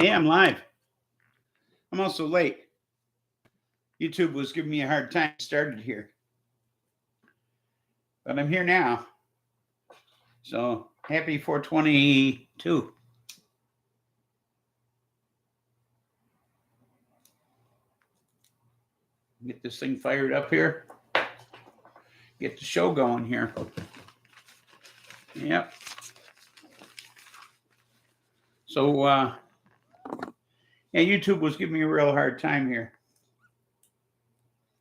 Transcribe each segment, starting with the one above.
Hey, I'm live. I'm also late. YouTube was giving me a hard time. Started here, but I'm here now. So happy 422. Get this thing fired up here. Get the show going here. Yep. So, yeah, YouTube was giving me a real hard time here.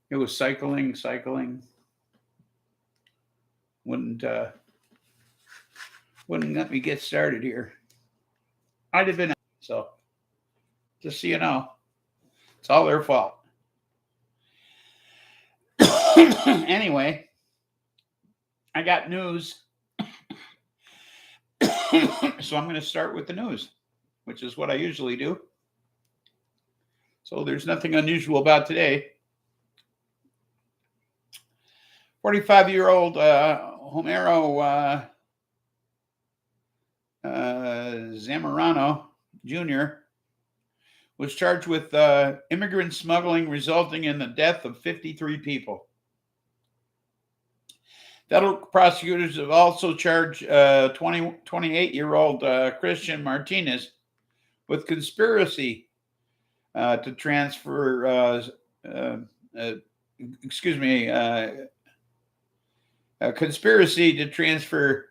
It was cycling. Wouldn't let me get started here. I'd have been so. Just so you know, it's all their fault. Anyway, I got news. So I'm going to start with the news, which is what I usually do. So there's nothing unusual about today. 45-year-old Homero Zamorano Jr. was charged with immigrant smuggling resulting in the death of 53 people. Federal prosecutors have also charged 28-year-old Christian Martinez with conspiracy to transfer, conspiracy to transfer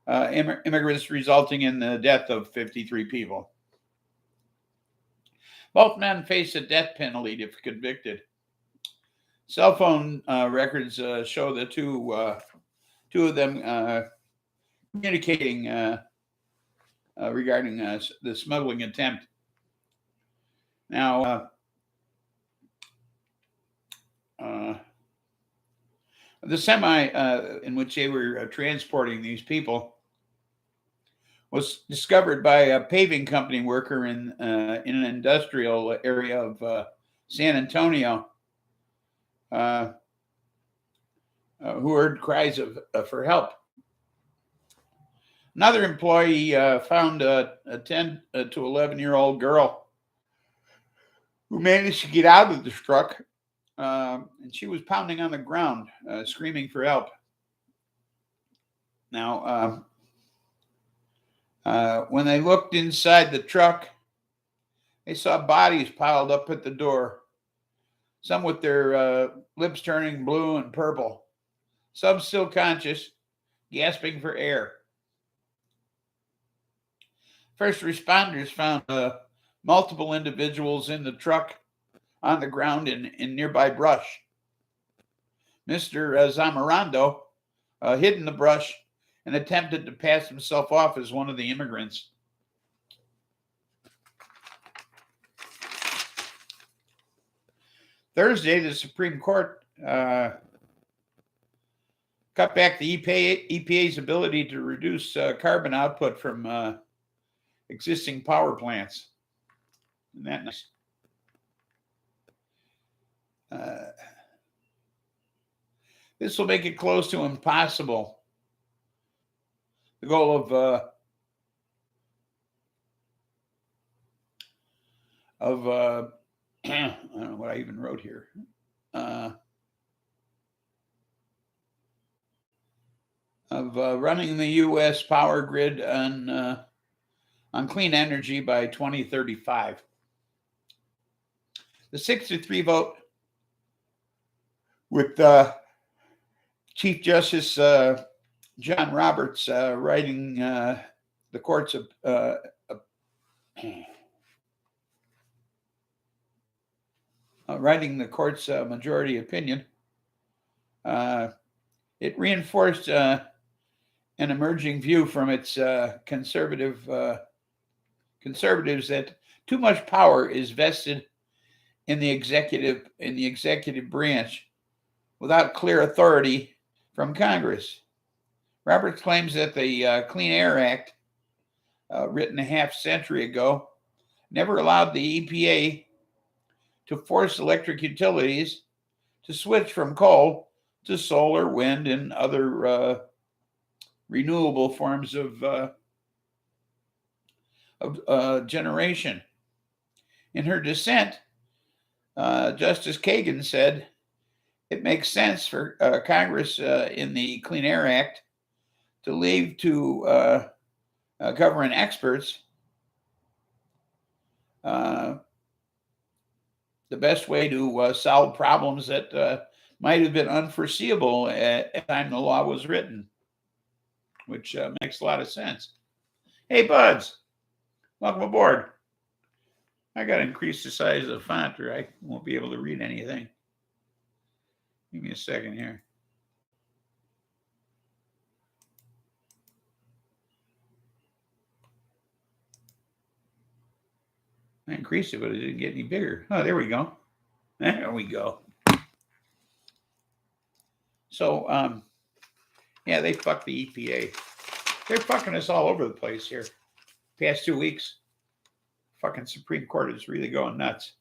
immigrants resulting in the death of 53 people. Both men face a death penalty if convicted. Cell phone records show the two of them communicating regarding the smuggling attempt. Now, the semi in which they were transporting these people was discovered by a paving company worker in an industrial area of San Antonio, who heard cries for help. Another employee found a 10 to 11-year-old girl who managed to get out of the truck, and she was pounding on the ground, screaming for help. Now, when they looked inside the truck, they saw bodies piled up at the door, some with their lips turning blue and purple, some still conscious, gasping for air. First responders found multiple individuals in the truck on the ground in nearby brush. Mr. Zamorano hid in the brush and attempted to pass himself off as one of the immigrants. Thursday, the Supreme Court cut back the EPA's ability to reduce carbon output from existing power plants. Isn't that nice? This will make it close to impossible. The goal of I don't know what I even wrote here. Running the U.S. power grid on clean energy by 2035. The 6-3 vote with Chief Justice John Roberts writing the court's majority opinion. It reinforced an emerging view from its conservatives that too much power is vested in the executive branch without clear authority from Congress. Roberts claims that the Clean Air Act, written a half century ago, never allowed the EPA to force electric utilities to switch from coal to solar, wind, and other renewable forms of generation. In her dissent, Justice Kagan said it makes sense for Congress in the Clean Air Act to leave to government experts the best way to solve problems that might have been unforeseeable at the time the law was written, which makes a lot of sense. Hey, Buds, welcome aboard. I got to increase the size of the font or I won't be able to read anything. Give me a second here. I increased it, but it didn't get any bigger. Oh, there we go. There we go. So, yeah, they fucked the EPA. They're fucking us all over the place here. Past 2 weeks, fucking Supreme Court is really going nuts.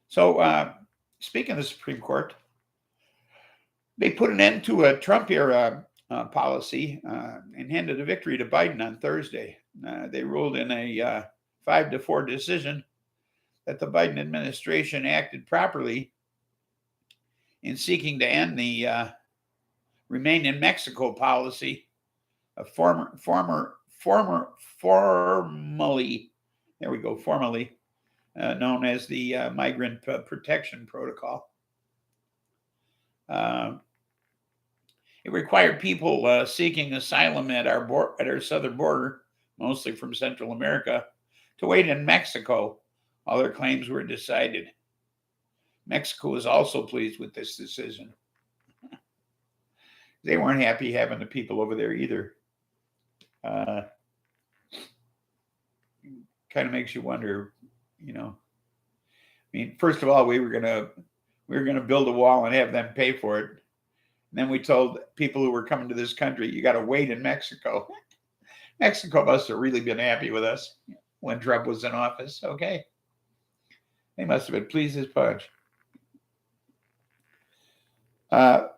So, speaking of the Supreme Court, they put an end to a Trump era policy and handed a victory to Biden on Thursday. They ruled in a 5-4 decision that the Biden administration acted properly in seeking to end the remain in Mexico policy of formally known as the Migrant Protection Protocol. It required people seeking asylum at our southern border, mostly from Central America, to wait in Mexico while their claims were decided. Mexico was also pleased with this decision. They weren't happy having the people over there either. Kind of makes you wonder, you know. I mean, first of all, we were gonna build a wall and have them pay for it. And then we told people who were coming to this country, you got to wait in Mexico. Mexico must have really been happy with us when Trump was in office. Okay. They must have been pleased as punch.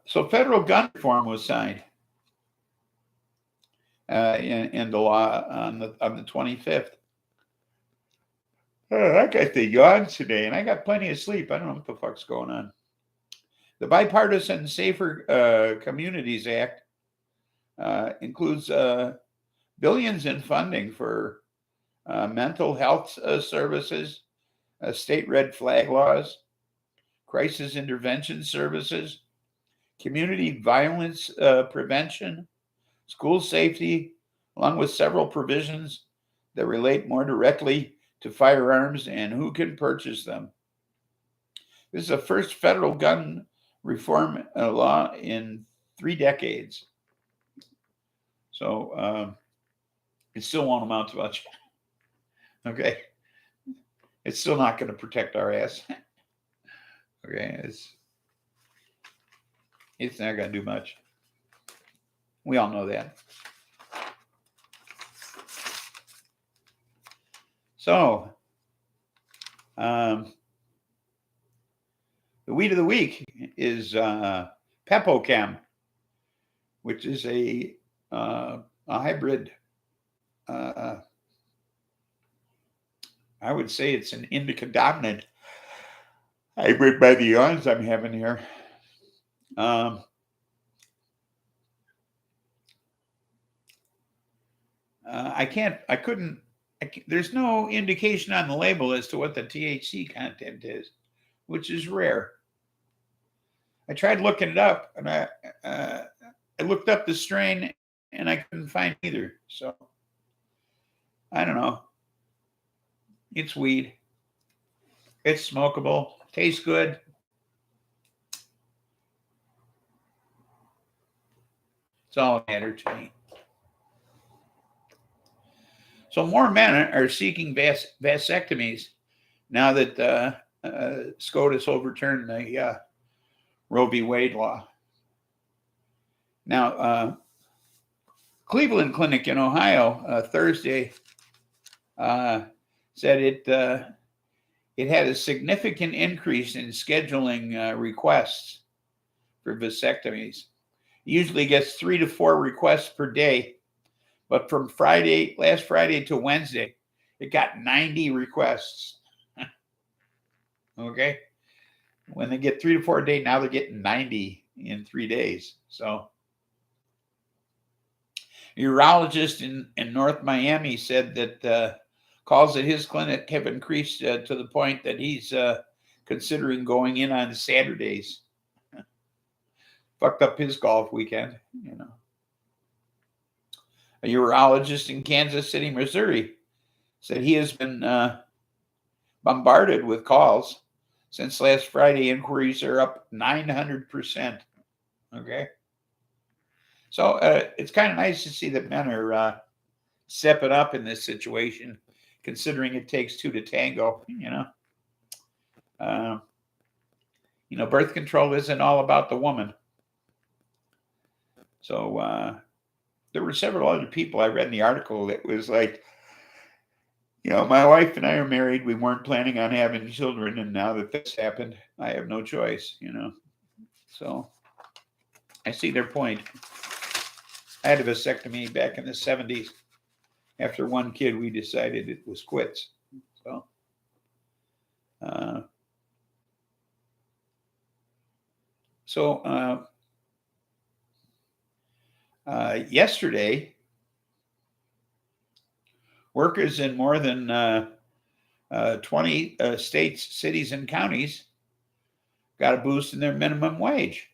So federal gun reform was signed in the law on the 25th. I got the yawns today, and I got plenty of sleep. I don't know what the fuck's going on. The Bipartisan Safer Communities Act includes billions in funding for mental health services, state red flag laws, crisis intervention services, community violence prevention, school safety, along with several provisions that relate more directly to firearms and who can purchase them. This is the first federal gun reform law in 3 decades. So it still won't amount to much. Okay. It's still not going to protect our ass. Okay. It's not going to do much. We all know that. So, the weed of the week is Pepochem, which is a hybrid. I would say it's an indica dominant hybrid by the yawns I'm having here. There's no indication on the label as to what the THC content is, which is rare. I tried looking it up, and I looked up the strain, and I couldn't find either. So I don't know. It's weed. It's smokable. Tastes good. It's all that matters to me. So more men are seeking vasectomies now that SCOTUS overturned the Roe v. Wade law. Now, Cleveland Clinic in Ohio Thursday said it had a significant increase in scheduling requests for vasectomies. It usually gets 3 to 4 requests per day. But from last Friday to Wednesday, It got 90 requests. Okay. When they get 3 to 4 a day, now they're getting 90 in 3 days. So, a urologist in North Miami said that calls at his clinic have increased to the point that he's considering going in on Saturdays. Fucked up his golf weekend, you know. A urologist in Kansas City, Missouri, said he has been bombarded with calls since last Friday. Inquiries are up 900%. Okay. So it's kind of nice to see that men are stepping up in this situation, considering it takes two to tango, you know. Birth control isn't all about the woman. So there were several other people I read in the article that was like, my wife and I are married. We weren't planning on having children. And now that this happened, I have no choice, So I see their point. I had a vasectomy back in the 70s. After one kid, we decided it was quits. Yesterday, workers in more than 20 states, cities, and counties got a boost in their minimum wage.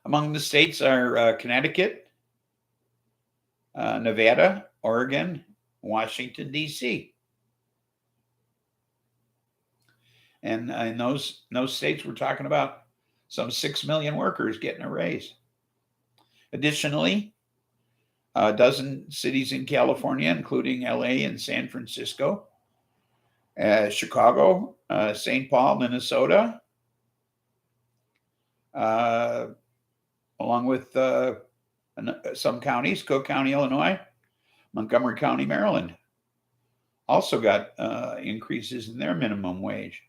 Among the states are Connecticut, Nevada, Oregon, Washington, D.C. And in those states, we're talking about some 6 million workers getting a raise. Additionally, a dozen cities in California, including LA and San Francisco, Chicago, St. Paul, Minnesota, along with some counties, Cook County, Illinois, Montgomery County, Maryland, also got increases in their minimum wage.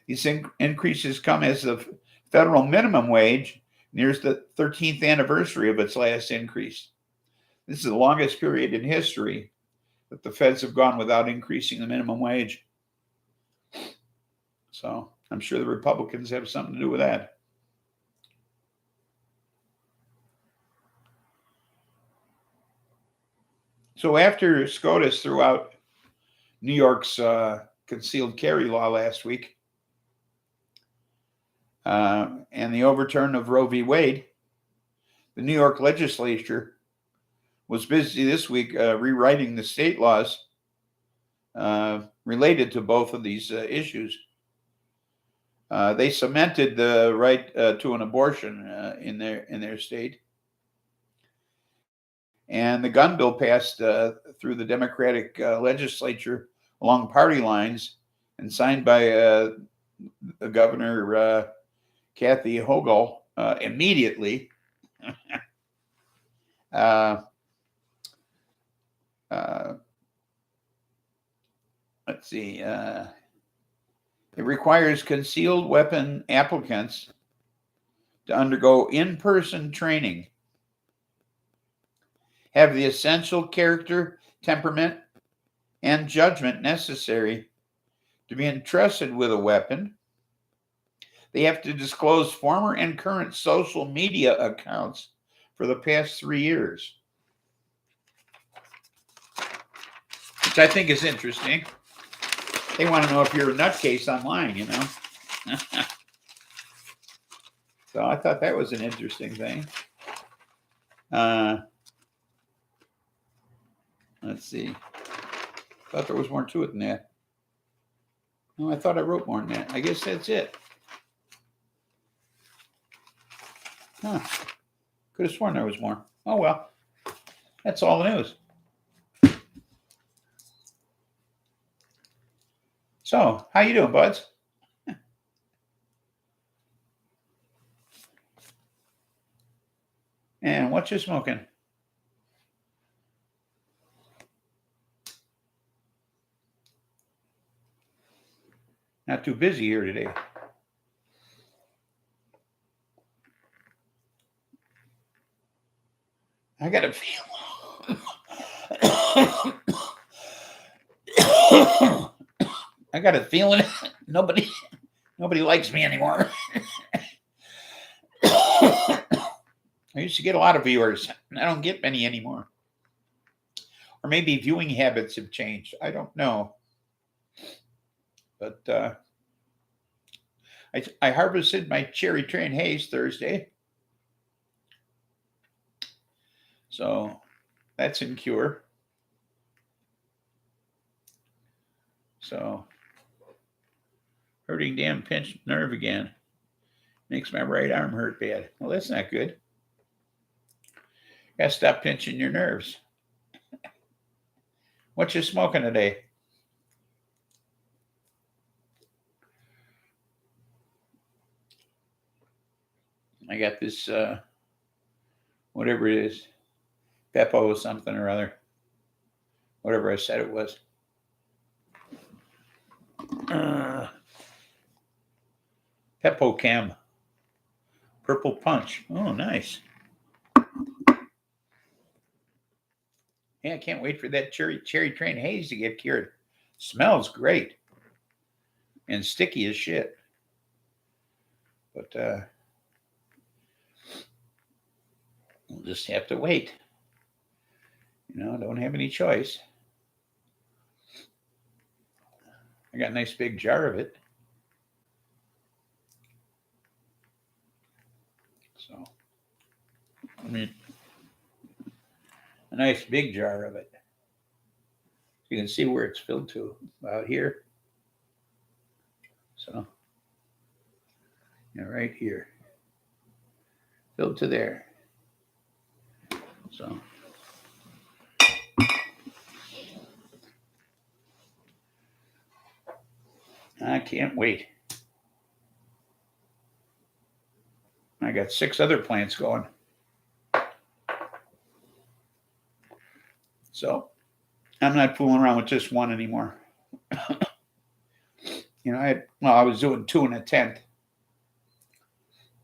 These increases come as the federal minimum wage nears the 13th anniversary of its last increase. This is the longest period in history that the feds have gone without increasing the minimum wage. So I'm sure the Republicans have something to do with that. So after SCOTUS threw out New York's concealed carry law last week, and the overturn of Roe v. Wade, the New York legislature was busy this week rewriting the state laws related to both of these issues. They cemented the right to an abortion in their state. And the gun bill passed through the Democratic legislature along party lines and signed by Governor Kathy Hochul immediately. Let's see. It requires concealed weapon applicants to undergo in-person training, have the essential character, temperament, and judgment necessary to be entrusted with a weapon. They have to disclose former and current social media accounts for the past 3 years, which I think is interesting. They want to know if you're a nutcase online, So I thought that was an interesting thing. Let's see. Thought there was more to it than that. No, I thought I wrote more than that. I guess that's it. Huh. Could have sworn there was more. Oh, well. That's all the news. So, how you doing, buds? And what you smoking? Not too busy here today. I got a feel. I got a feeling nobody likes me anymore. I used to get a lot of viewers. I don't get many anymore. Or maybe viewing habits have changed. I don't know. But I harvested my cherry train haze Thursday. So that's in cure. So hurting damn pinched nerve again. Makes my right arm hurt bad. Well, that's not good. Gotta stop pinching your nerves. What you smoking today? I got this, whatever it is, Peppo something or other. Whatever I said it was. Peppo Chem. Purple Punch. Oh, nice. Yeah, I can't wait for that cherry train haze to get cured. Smells great. And sticky as shit. But we'll just have to wait. Don't have any choice. I got a nice big jar of it. So, a nice big jar of it. You can see where it's filled to, about here. So, right here. Filled to there. So, I can't wait. I got 6 other plants going. So I'm not fooling around with just one anymore. I was doing 2 in a tent,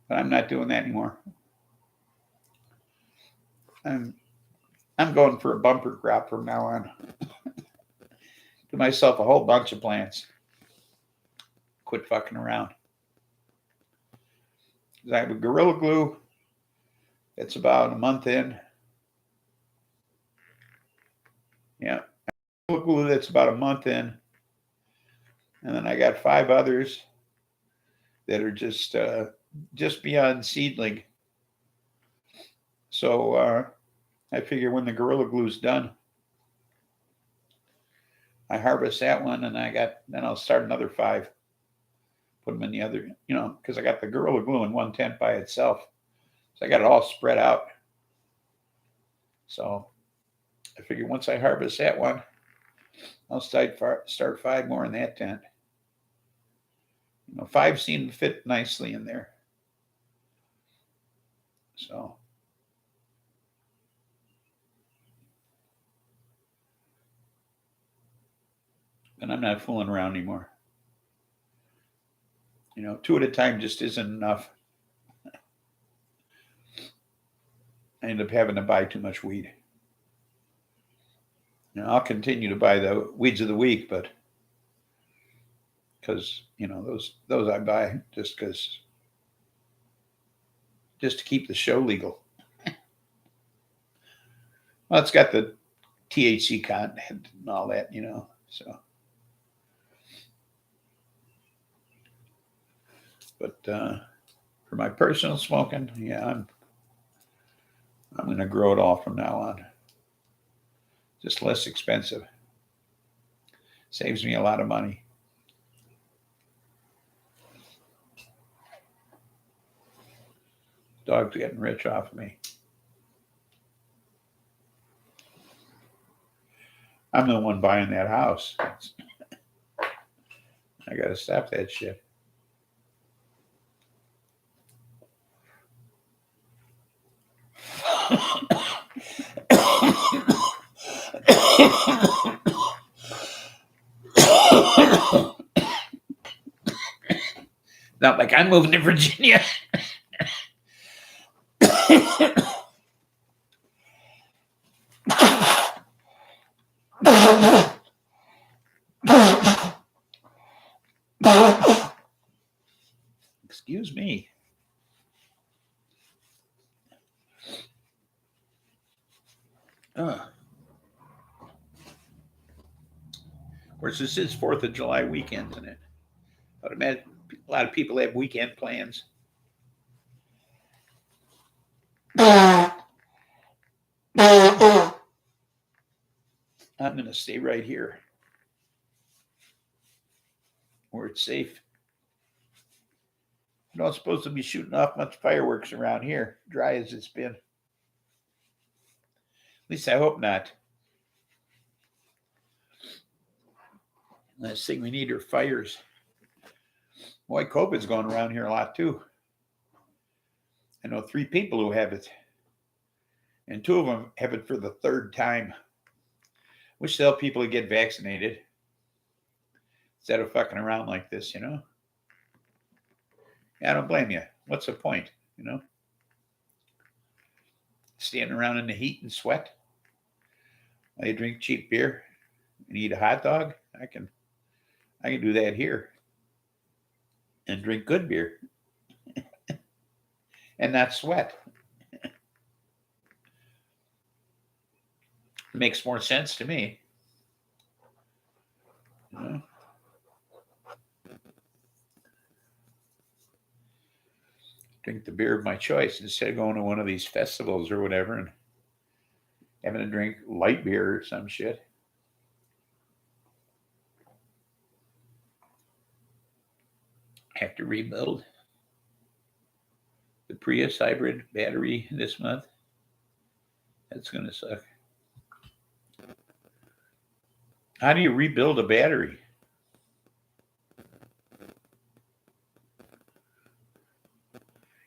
but I'm not doing that anymore. I'm going for a bumper crop from now on. Do myself a whole bunch of plants. Quit fucking around. I have a Gorilla Glue that's about a month in. Yeah, Gorilla Glue that's about a month in. And then I got 5 others that are just beyond seedling. So I figure when the Gorilla Glue's done, I harvest that one, and then I'll start another 5. Put them in the other, because I got the Gorilla Glue in one tent by itself. So I got it all spread out. So I figure once I harvest that one, I'll start 5 more in that tent. 5 seem to fit nicely in there. So. And I'm not fooling around anymore. 2 at a time just isn't enough. I end up having to buy too much weed. I'll continue to buy the weeds of the week, but because those I buy just to keep the show legal. Well, it's got the THC content and all that, so. But for my personal smoking, yeah, I'm going to grow it all from now on. Just less expensive. Saves me a lot of money. Dog's getting rich off of me. I'm the one buying that house. I got to stop that shit. Not like I'm moving to Virginia. Excuse me. Of course, this is 4th of July weekend, isn't it? I would imagine a lot of people have weekend plans. I'm going to stay right here where it's safe. I'm not supposed to be shooting off much fireworks around here, dry as it's been. At least I hope not. Last thing we need are fires. Boy, COVID's going around here a lot too. I know 3 people who have it, and 2 of them have it for the 3rd time. Wish to help people to get vaccinated instead of fucking around like this, I don't blame you. What's the point, Standing around in the heat and sweat while you drink cheap beer and eat a hot dog? I can do that here and drink good beer and not sweat. Makes more sense to me. Drink the beer of my choice instead of going to one of these festivals or whatever and having to drink light beer or some shit. Have to rebuild the Prius hybrid battery this month. That's going to suck. How do you rebuild a battery?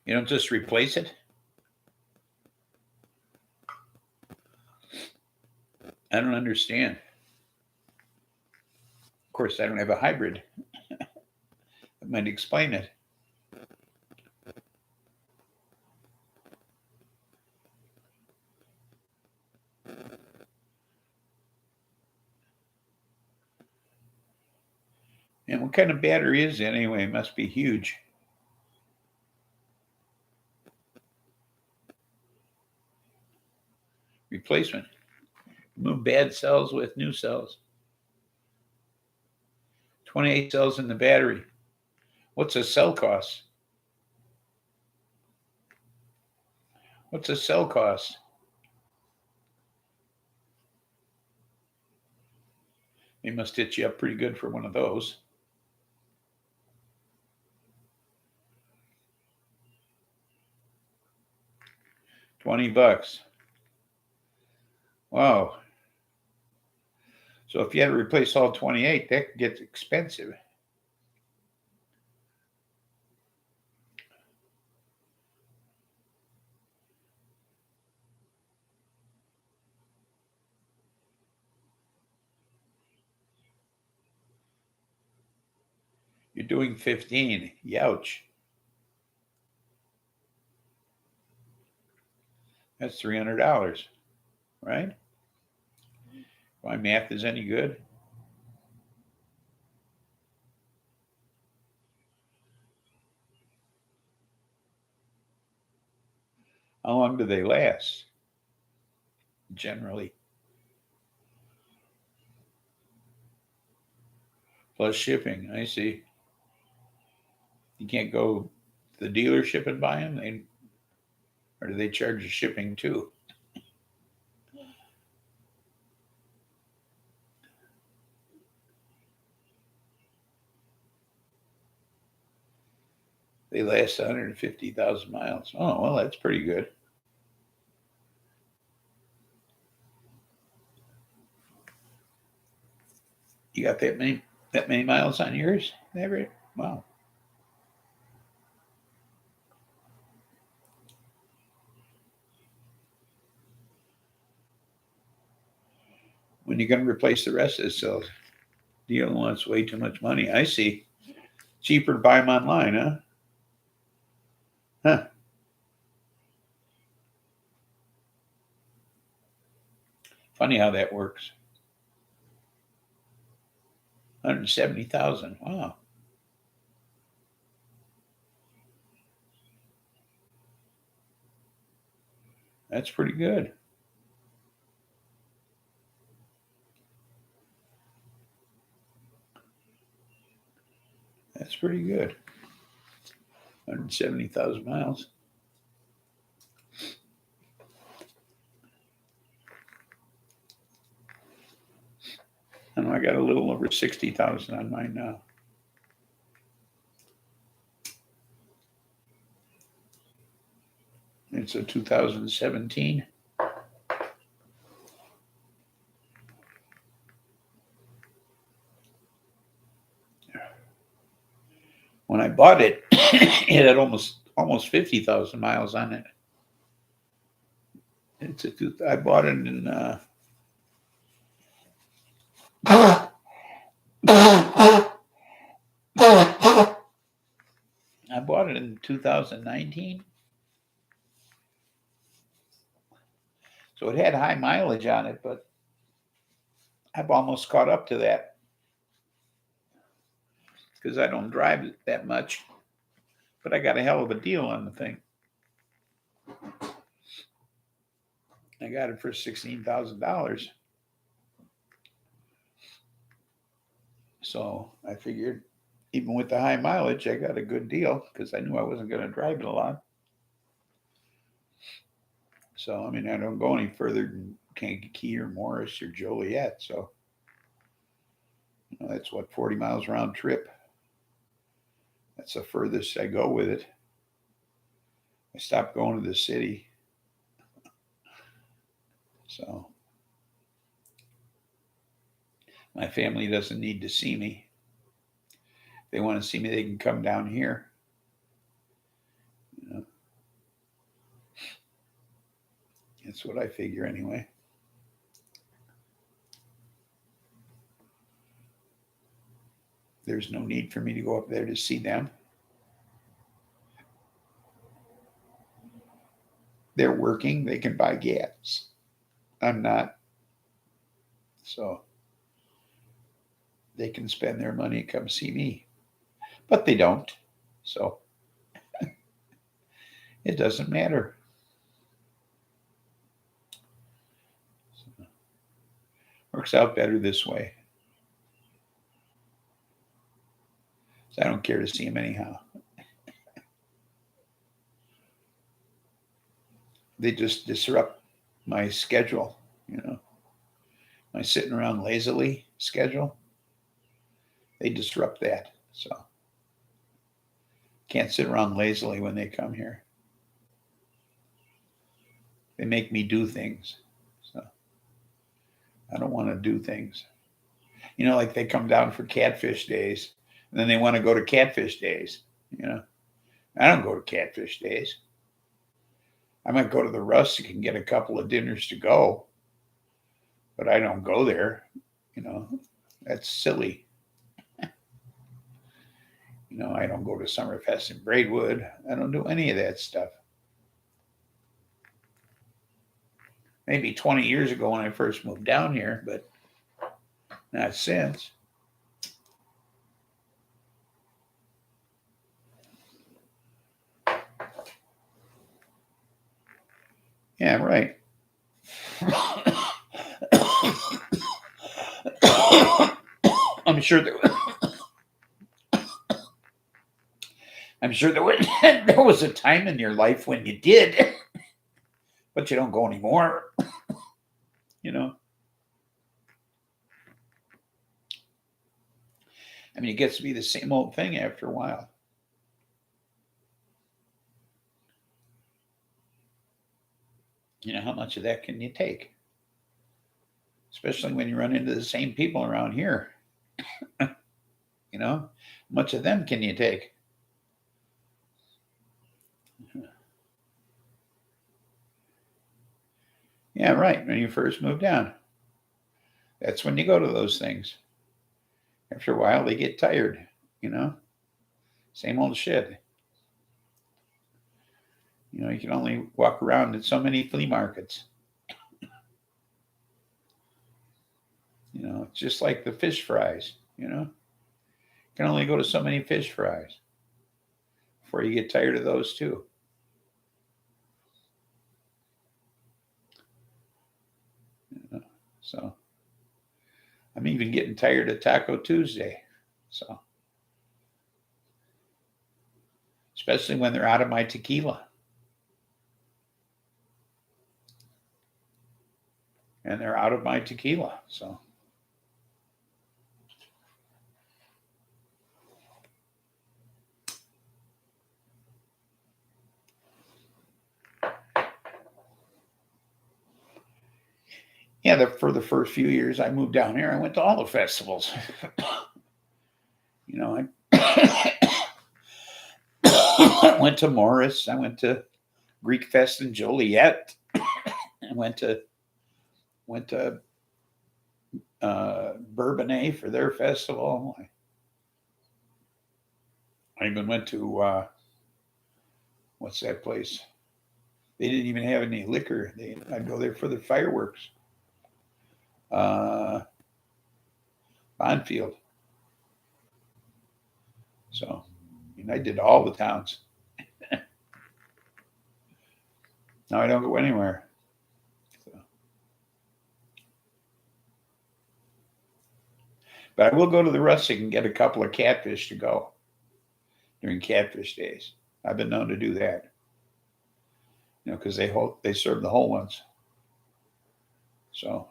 You don't just replace it? I don't understand. Of course, I don't have a hybrid. That might explain it. And what kind of battery is it anyway? It must be huge. Replacement. Remove bad cells with new cells. 28 cells in the battery. What's a cell cost? What's a cell cost? They must hit you up pretty good for one of those. $20. Wow. So if you had to replace all 28, that gets expensive. You're doing 15. Youch. That's $300, right? If my math is any good. How long do they last? Generally. Plus shipping, I see. You can't go to the dealership and buy them? Or do they charge you shipping too? They last 150,000 miles. Oh, well, that's pretty good. You got that many miles on yours, Everett? Wow. When are you going to replace the rest of the cells? Dealer wants way too much money. I see. Cheaper to buy them online, huh? Huh. Funny how that works. 170,000. Wow. That's pretty good. That's pretty good. 170,000 miles. And I got a little over 60,000 on mine now. It's a 2017. When I bought it, it had almost 50,000 miles on it. I bought it in I bought it in 2019. So it had high mileage on it, but I've almost caught up to that because I don't drive it that much. But I got a hell of a deal on the thing. I got it for $16,000. So I figured, even with the high mileage, I got a good deal because I knew I wasn't going to drive it a lot. So, I mean, I don't go any further than Kankakee or Morris or Joliet. So, that's what, 40 miles round trip. That's the furthest I go with it. I stopped going to the city. So, my family doesn't need to see me. If they want to see me, they can come down here. You know, that's what I figure anyway. There's no need for me to go up there to see them. They're working, they can buy gas. I'm not. So they can spend their money and come see me. But they don't. So it doesn't matter. So, works out better this way. So I don't care to see them anyhow. They just disrupt my schedule, my sitting around lazily schedule. They disrupt that. So can't sit around lazily when they come here. They make me do things. So I don't want to do things. Like they come down for catfish days and then they want to go to catfish days. I don't go to catfish days. I might go to the Rustic and get a couple of dinners to go, but I don't go there. That's silly. I don't go to Summerfest in Braidwood. I don't do any of that stuff. Maybe 20 years ago when I first moved down here, but not since. Yeah, right. I'm sure there was a time in your life when you did, but you don't go anymore. I mean, it gets to be the same old thing after a while. How much of that can you take? Especially when you run into the same people around here. How much of them can you take? Yeah, right. When you first move down, that's when you go to those things. After a while, they get tired. Same old shit. You can only walk around at so many flea markets. It's just like the fish fries. You know, you can only go to so many fish fries before you get tired of those too. So I'm even getting tired of Taco Tuesday. So especially when they're out of my tequila. And they're out of my tequila. So yeah, for the first few years I moved down here, I went to all the festivals. You know, I went to Morris. I went to Greek Fest in Joliet. I went to Bourbonnais for their festival. I even went to what's that place? They didn't even have any liquor. I'd go there for the fireworks. Uh, Bonfield. So, I mean, I did all the towns. Now I don't go anywhere. So. But I will go to the rustic and get a couple of catfish to go during catfish days. I've been known to do that. You know, because they serve the whole ones. So,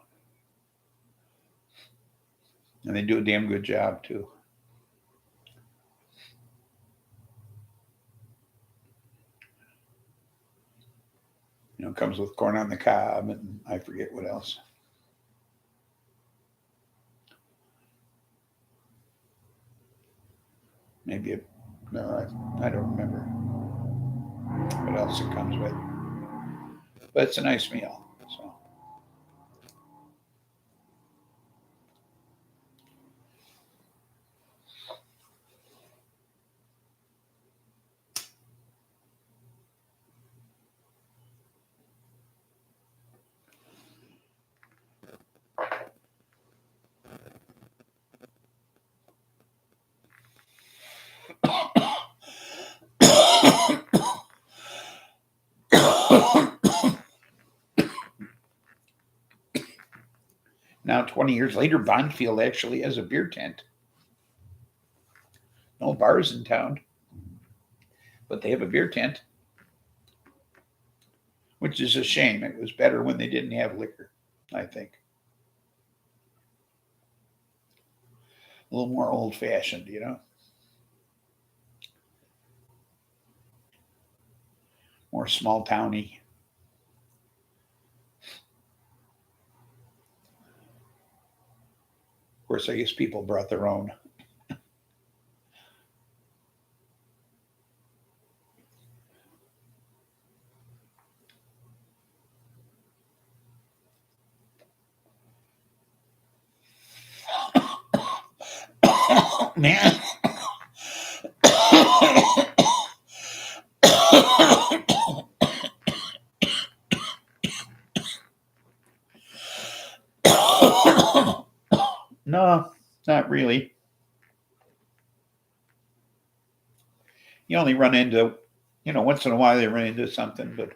and they do a damn good job too. You know, it comes with corn on the cob and I forget what else. Maybe no, I don't remember what else it comes with. But it's a nice meal. So. Now, 20 years later, Bonfield actually has a beer tent. No bars in town, but they have a beer tent, which is a shame. It was better when they didn't have liquor, I think. A little more old fashioned, you know, more small towny. Of course, I guess people brought their own. Man. No, not really. You only run into, once in a while they run into something. But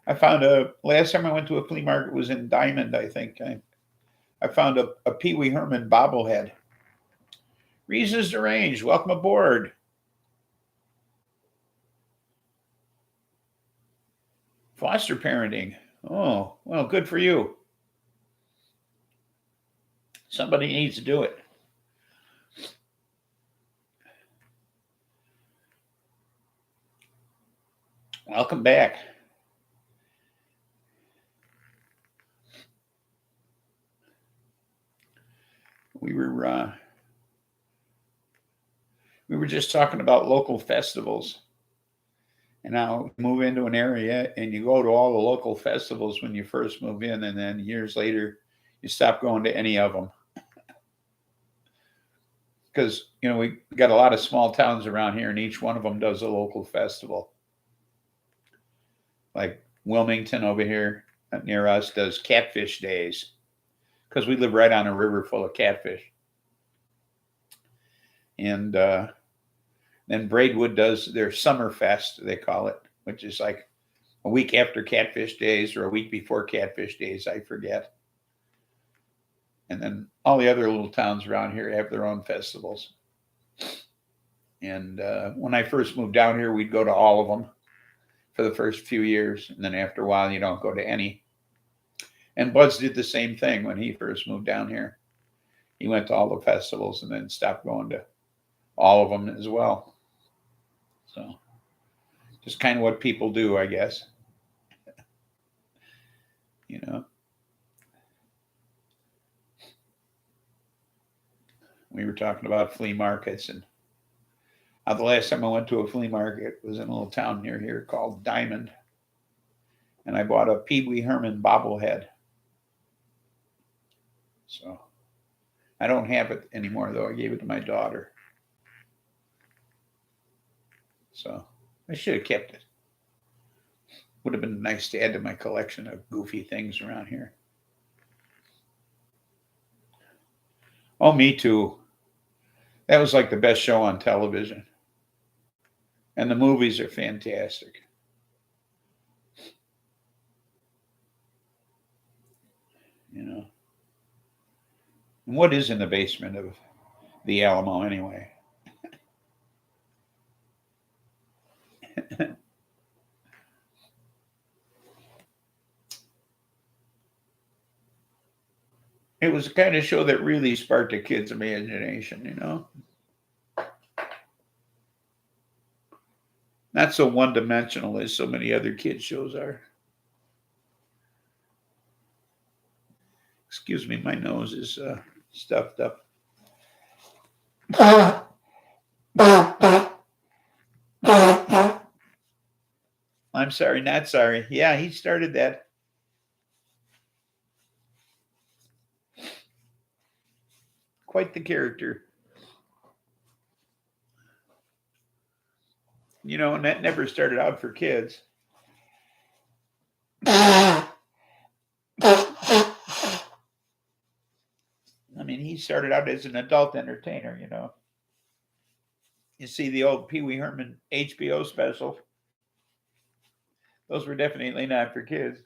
I found last time I went to a flea market was in Diamond, I think. I found a Pee Wee Herman bobblehead. Reasons deranged. Welcome aboard. Foster parenting. Oh, well, good for you. Somebody needs to do it. Welcome back. We were just talking about local festivals. And now you move into an area and you go to all the local festivals when you first move in, and then years later you stop going to any of them. Because we got a lot of small towns around here, and each one of them does a local festival. Like Wilmington over here near us does Catfish Days, because we live right on a river full of catfish. And then Braidwood does their Summer Fest, they call it, which is like a week after Catfish Days or a week before Catfish Days, I forget. And then all the other little towns around here have their own festivals. And when I first moved down here, we'd go to all of them for the first few years. And then after a while, you don't go to any. And Buds did the same thing when he first moved down here. He went to all the festivals and then stopped going to all of them as well. So just kind of what people do, I guess. You know, we were talking about flea markets, and the last time I went to a flea market was in a little town near here called Diamond, and I bought a Pee Wee Herman bobblehead. So I don't have it anymore, though. I gave it to my daughter. So I should have kept it. Would have been nice to add to my collection of goofy things around here. Oh, me too. That was like the best show on television. And the movies are fantastic. You know. And what is in the basement of the Alamo anyway? It was the kind of show that really sparked a kid's imagination, you know? Not so one-dimensional as so many other kids' shows are. Excuse me, my nose is stuffed up. I'm sorry, not sorry. Yeah, he started that. Quite the character. You know, and that never started out for kids. I mean, he started out as an adult entertainer, you know. You see the old Pee Wee Herman HBO special. Those were definitely not for kids.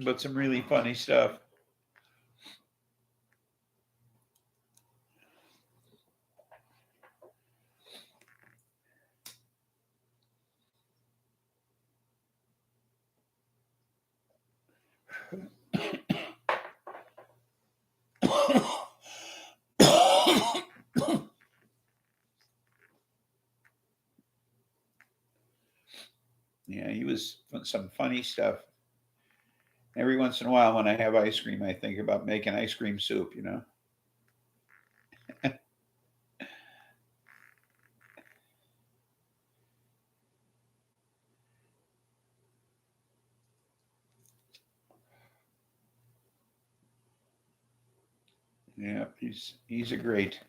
But some really funny stuff. Yeah, he was some funny stuff. Every once in a while, when I have ice cream, I think about making ice cream soup, you know. Yeah, he's a great.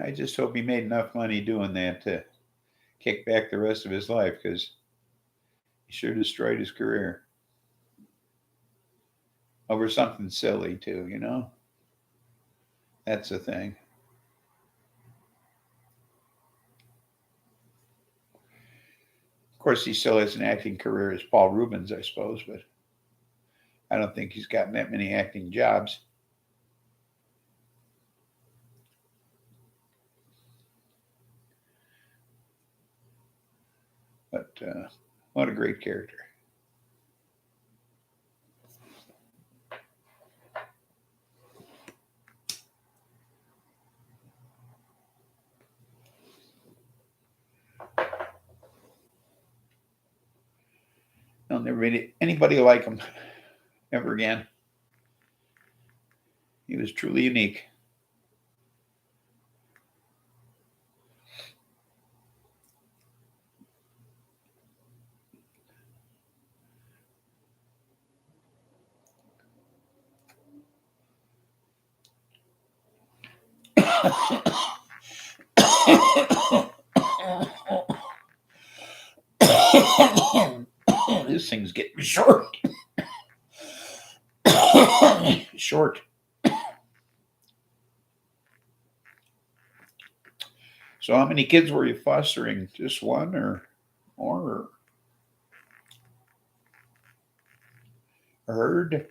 I just hope he made enough money doing that to kick back the rest of his life, because he sure destroyed his career over something silly too, you know. That's the thing. Of course, he still has an acting career as Paul Rubens, I suppose, but I don't think he's gotten that many acting jobs. But what a great character. I'll never meet anybody like him ever again. He was truly unique. This thing's getting short. Short. So how many kids were you fostering? Just one or more? Or herd?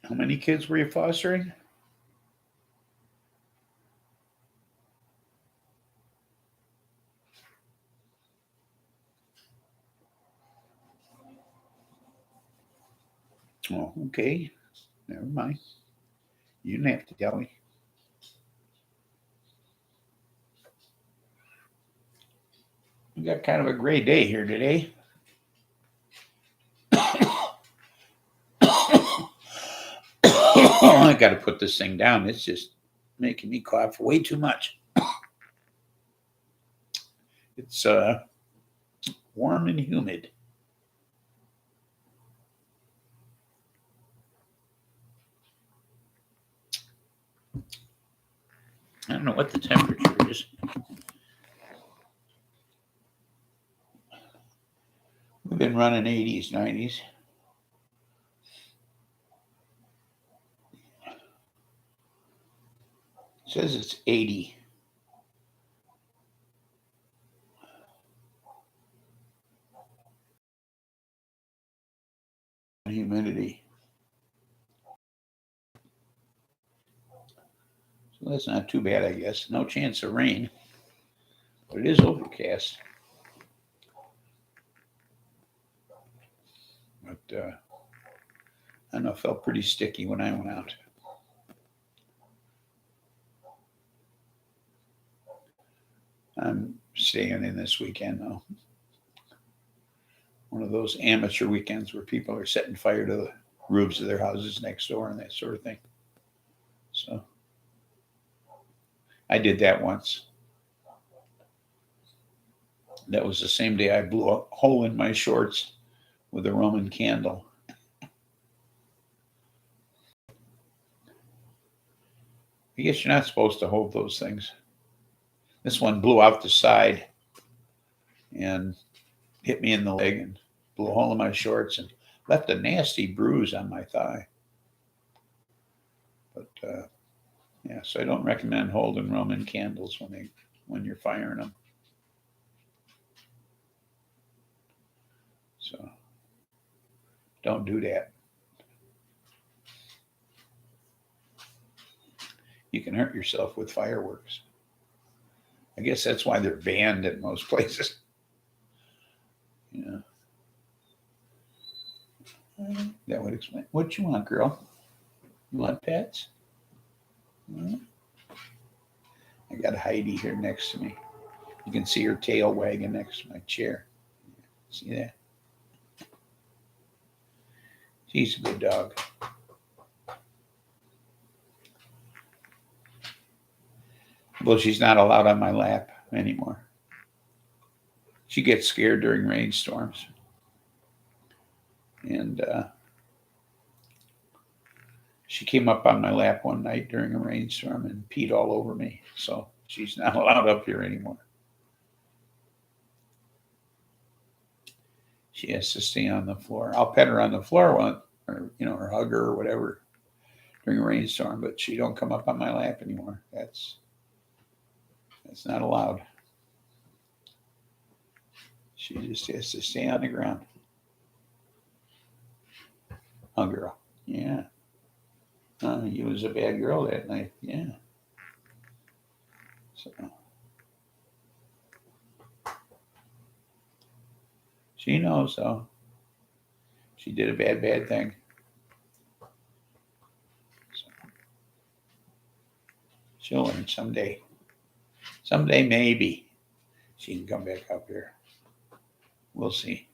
How many kids were you fostering? Oh, okay. Never mind. You didn't have to tell me. We got kind of a gray day here today. I got to put this thing down. It's just making me cough way too much. It's warm and humid. I don't know what the temperature is. We've been running 80s, 90s. It says it's 80. Humidity. So that's not too bad, I guess. No chance of rain, but it is overcast. But I don't know, it felt pretty sticky when I went out. I'm staying in this weekend, though. One of those amateur weekends where people are setting fire to the roofs of their houses next door and that sort of thing. So I did that once. That was the same day I blew a hole in my shorts with a Roman candle. I guess you're not supposed to hold those things. This one blew out the side and hit me in the leg and blew a hole in my shorts and left a nasty bruise on my thigh. But yeah, so I don't recommend holding Roman candles when you're firing them. So don't do that. You can hurt yourself with fireworks. I guess that's why they're banned in most places. Yeah. That would explain. What you want, girl? You want pets? I got Heidi here next to me. You can see her tail wagging next to my chair. See that? She's a good dog. Well, she's not allowed on my lap anymore. She gets scared during rainstorms. And she came up on my lap one night during a rainstorm and peed all over me. So she's not allowed up here anymore. She has to stay on the floor. I'll pet her on the floor or hug her or whatever during a rainstorm, but she don't come up on my lap anymore. That's not allowed. She just has to stay on the ground. Oh, girl. Yeah. You was a bad girl that night. Yeah. So She knows, though. She did a bad thing. So she'll learn someday. Someday, maybe she can come back up here. We'll see.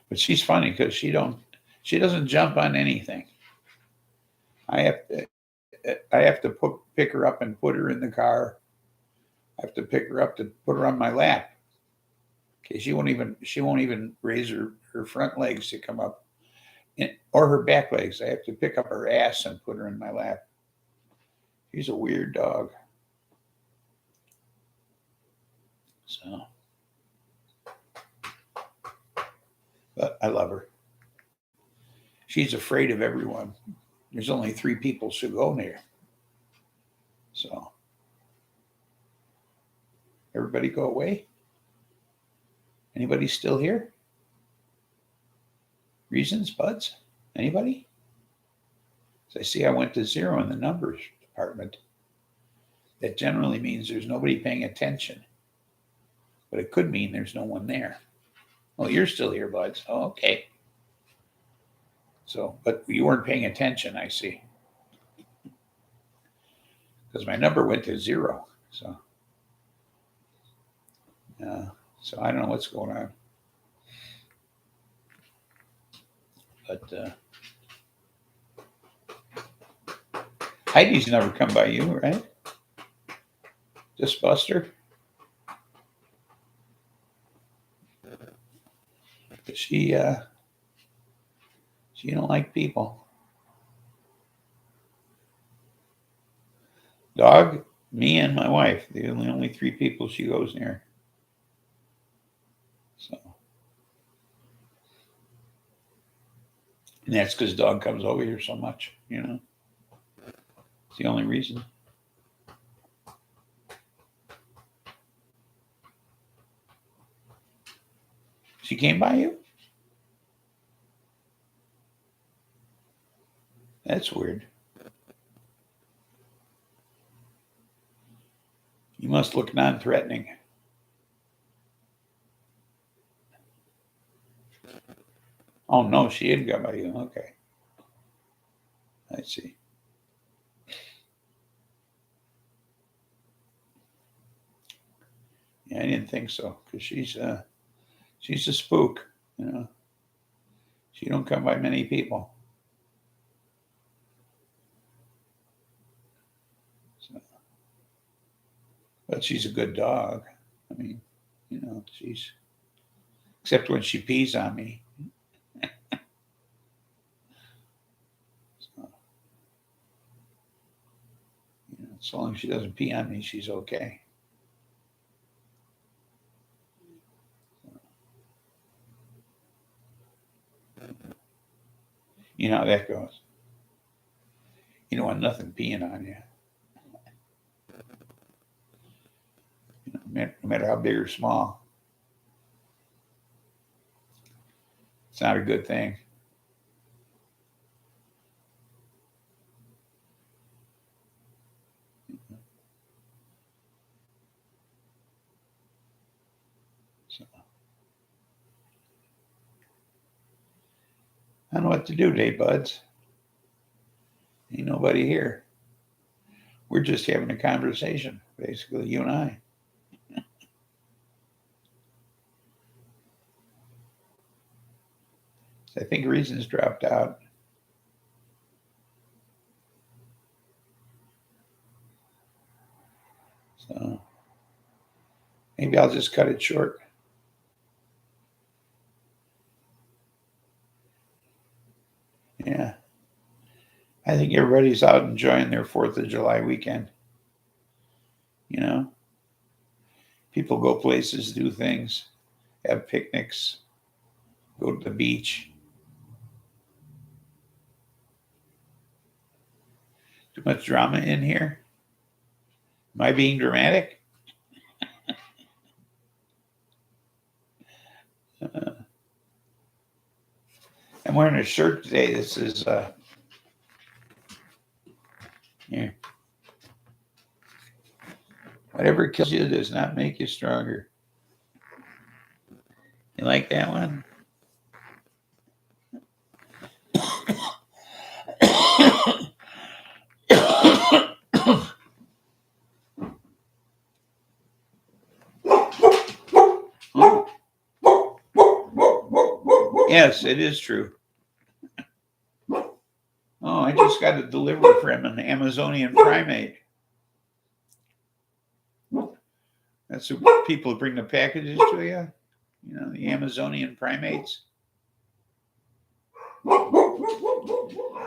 But she's funny because she doesn't jump on anything. I have to pick her up and put her in the car. I have to pick her up to put her on my lap. Okay, she won't even raise her front legs to come up, or her back legs. I have to pick up her ass and put her in my lap. She's a weird dog. So, but I love her. She's afraid of everyone. There's only 3 people should go near. So, everybody go away. Anybody still here? Reasons, buds? Anybody? So I see I went to 0 in the numbers department. That generally means there's nobody paying attention. But it could mean there's no one there. Oh, you're still here, buds. Oh, okay. So, but you weren't paying attention, I see. Because my number went to 0. So I don't know what's going on. But Heidi's never come by you, right? Just Buster? She don't like people. Dog, me, and my wife. The only 3 people she goes near. So, and that's because dog comes over here so much, you know. It's the only reason. She came by you? That's weird. You must look non-threatening. Oh, no, she didn't come by you. Okay. I see. Yeah, I didn't think so, because she's a spook, you know. She don't come by many people. So, but she's a good dog. I mean, you know, except when she pees on me. So, you know, as long as she doesn't pee on me, she's okay. You know how that goes. You don't want nothing peeing on you. You know, no matter how big or small. It's not a good thing. So, I don't know what to do today, buds. Ain't nobody here. We're just having a conversation, basically, you and I. I think Reason's dropped out. So maybe I'll just cut it short. Yeah. I think everybody's out enjoying their 4th of July weekend. You know, people go places, do things, have picnics, go to the beach. Too much drama in here? Am I being dramatic? I'm wearing a shirt today. This is here. Whatever kills you does not make you stronger. like that one? Yes, it is true. Oh, I just got a delivery from an Amazonian primate. That's who people bring the packages to you. You know, the Amazonian primates.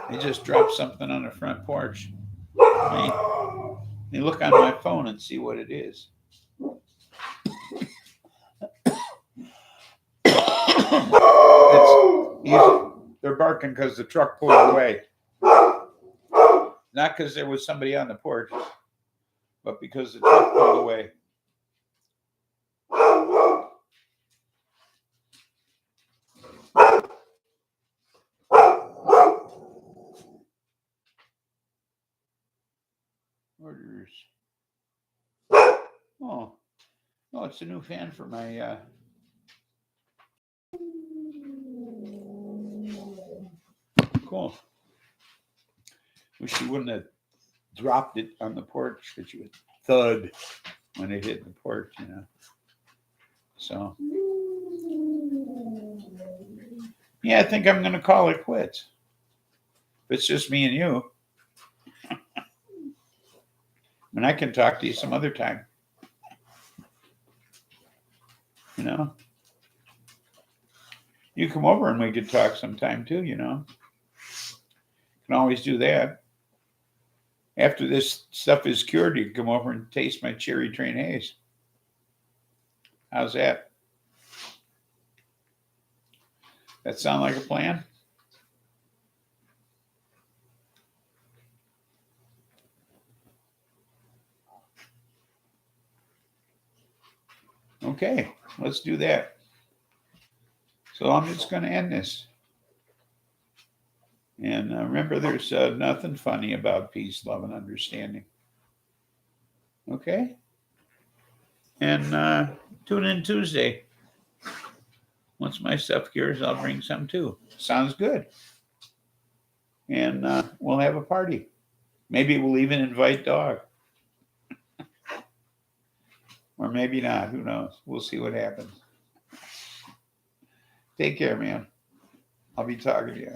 They just dropped something on the front porch. Let me look on my phone and see what it is. They're barking because the truck pulled away. Not because there was somebody on the porch, but because the truck pulled away. Orders. Oh, it's a new fan for my. Cool. Wish you wouldn't have dropped it on the porch, that you would thud when it hit the porch, you know. So, yeah, I think I'm going to call it quits. If it's just me and you, I mean, I can talk to you some other time. You know, you come over and we could talk sometime too, you know. Can always do that. After this stuff is cured, you can come over and taste my cherry train haze. How's that? That sound like a plan? Okay, let's do that. So I'm just going to end this. And remember, there's nothing funny about peace, love, and understanding. Okay? And tune in Tuesday. Once my stuff cures, I'll bring some too. Sounds good. And we'll have a party. Maybe we'll even invite Dog. Or maybe not. Who knows? We'll see what happens. Take care, man. I'll be talking to you.